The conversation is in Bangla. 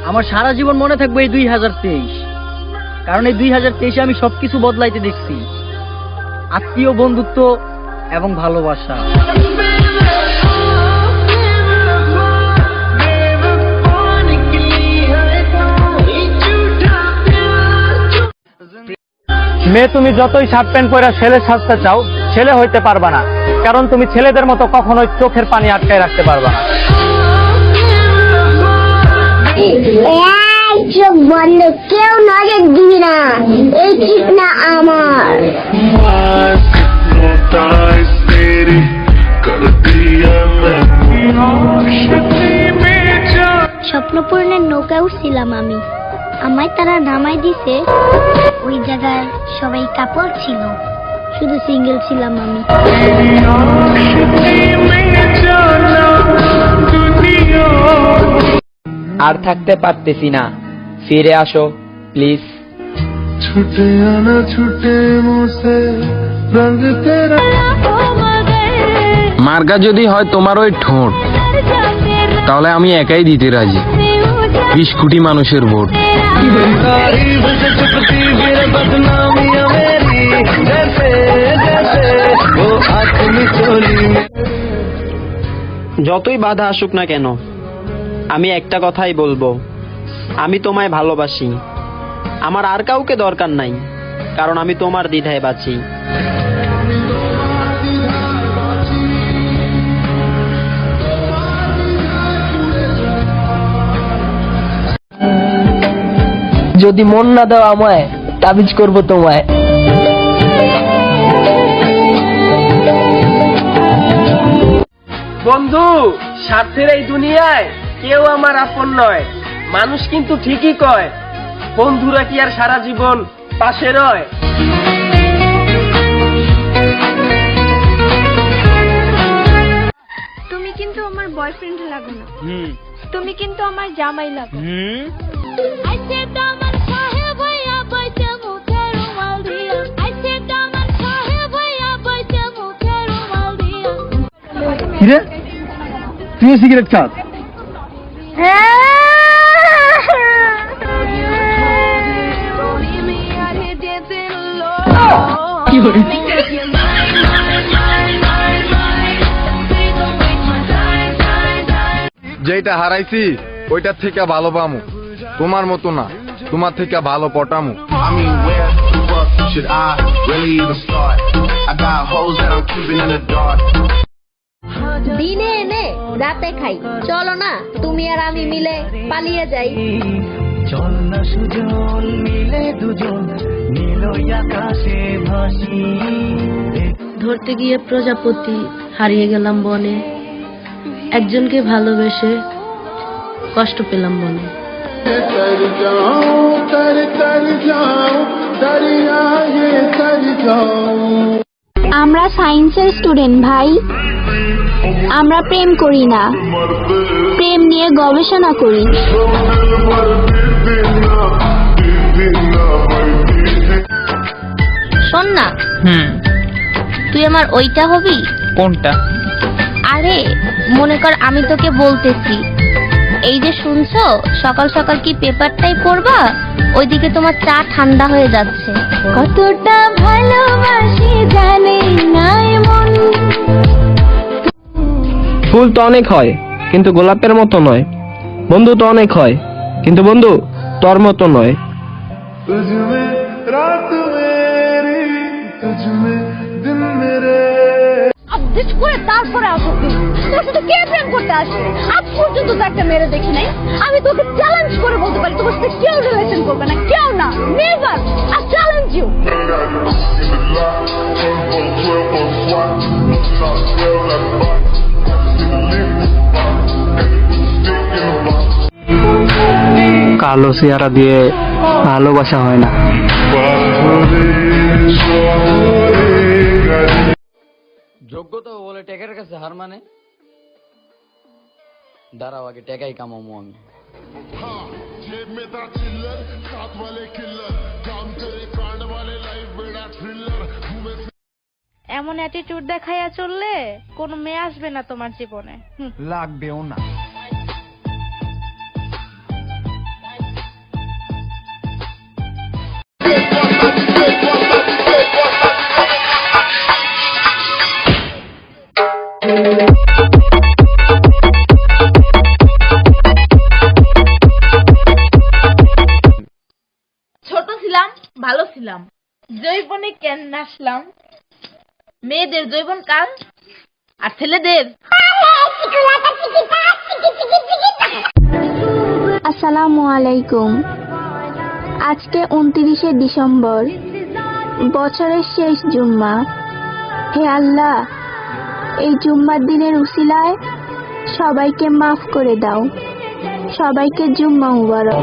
আমার সারা জীবন মনে থাকবে এই 2023, কারণ এই 2023-এ আমি সবকিছু বদলাইতে দেখছি, আত্মীয়, বন্ধুত্ব এবং ভালোবাসা। মেয়ে, তুমি যতই শার্ট প্যান্ট পরে ছেলে সাজতে চাও, ছেলে হইতে পারবা না, কারণ তুমি ছেলেদের মতো কখনোই চোখের পানি আটকায় রাখতে পারবা না। চোখ বন্ধ, কেউ নজর দিবি না, এই ঠিক না আমার। স্বপ্নপূরণের নৌকায় উঠছিলাম আমি, আমায় তারা নামাই দিছে। ওই জায়গায় সবাই কাপড় ছিল, শুধু সিঙ্গেল ছিলাম আমি। আর থাকতে পারতেছি না, ফিরে আসো প্লিজ। ছুটে আনা ছুটে মুছে রঙ তেরা। মার্কা যদি হয় তোমার ওই ঠোঁট, তাহলে আমি একাই দিতে রাজি 20 কোটি মানুষের ভোট। যতই বাধা আসুক না কেন, আমি একটা কথাই বলবো, আমি তোমায় ভালোবাসি। আমার আর কাউকে দরকার নাই, কারণ আমি তোমার দ্বিধায় বাঁচি। যদি মন না দাও আমায়, তাবিজ করব তোমায়। বন্ধু, স্বার্থের এই দুনিয়ায় কেউ আমার আপন নয়। মানুষ কিন্তু ঠিকই কয়, বন্ধুরা কি আর সারা জীবন পাশে রয়? তুমি কিন্তু আমার বয়ফ্রেন্ড লাগো না, তুমি কিন্তু আমার জামাই লাগো। কিরে, তুই সিগারেট খাস? যেটা হারাইছি ওইটার থেকে ভালো পামু, তোমার মতো না, তোমার থেকে ভালো পটামু। দিনে এনে রাতে খাই, চলো না তুমি আর আমি মিলে পালিয়ে যাই। চল না সুজন মিলে দুজন, নীল আকাশে ভাসি। ধরতে গিয়ে প্রজাপতি হারিয়ে গেলাম বনে, একজনকে ভালোবেসে কষ্ট পেলাম মনে। আমরা সায়েন্সের স্টুডেন্ট ভাই, আমরা প্রেম করি না, প্রেম নিয়ে গবেষণা করি। শোন না, তুই আমার ওইটা হবি? কোনটা? আরে মনে কর আমি তোকে বলতেছি, এই যে শুনছো, সকাল সকাল কি পেপারটাই পড়বা, ওইদিকে তোমার চা ঠান্ডা হয়ে যাচ্ছে। কতটা ভালোবাসি জানি না এমন। ফুল তো অনেক হয়, কিন্তু গোলাপের মতো নয়। বন্ধু তো অনেক হয়, কিন্তু বন্ধু তোর মতো নয়। তুঝমে রাত মেরি, তুঝমে দিন মেরে। আপডেট করে তারপরে আসো। তোর সাথে কে প্রেম করতে আসে? আজ পর্যন্ত তো একটা মেরে দেখি নাই। আমি তোকে চ্যালেঞ্জ করে বলতে পারি, তোর সাথে কেউ রিলেশন করবে না, কেউ না, নেভার। I challenge you. কালো চেহারা দিয়ে ভালোবাসা হয় না। যোগ্যতা বলে টেকের কাছে হার মানে? দাঁড়াও, আগে টেকাই কামাবো আমি। এমন অ্যাটিটিউড দেখাইয়া চললে কোনো মেয়ে আসবে না তোমার জীবনে। লাগবেও না। জৈবনে কেন নাচলাম? মেয়েদের জৈবন কাল আর ছেলেদের। আসসালামু আলাইকুম। আজকে 29শে ডিসেম্বর, বছরের শেষ জুম্মা। হে আল্লাহ, এই জুম্মার দিনের উসিলায় সবাইকে মাফ করে দাও। সবাইকে জুম্মা মুবারক।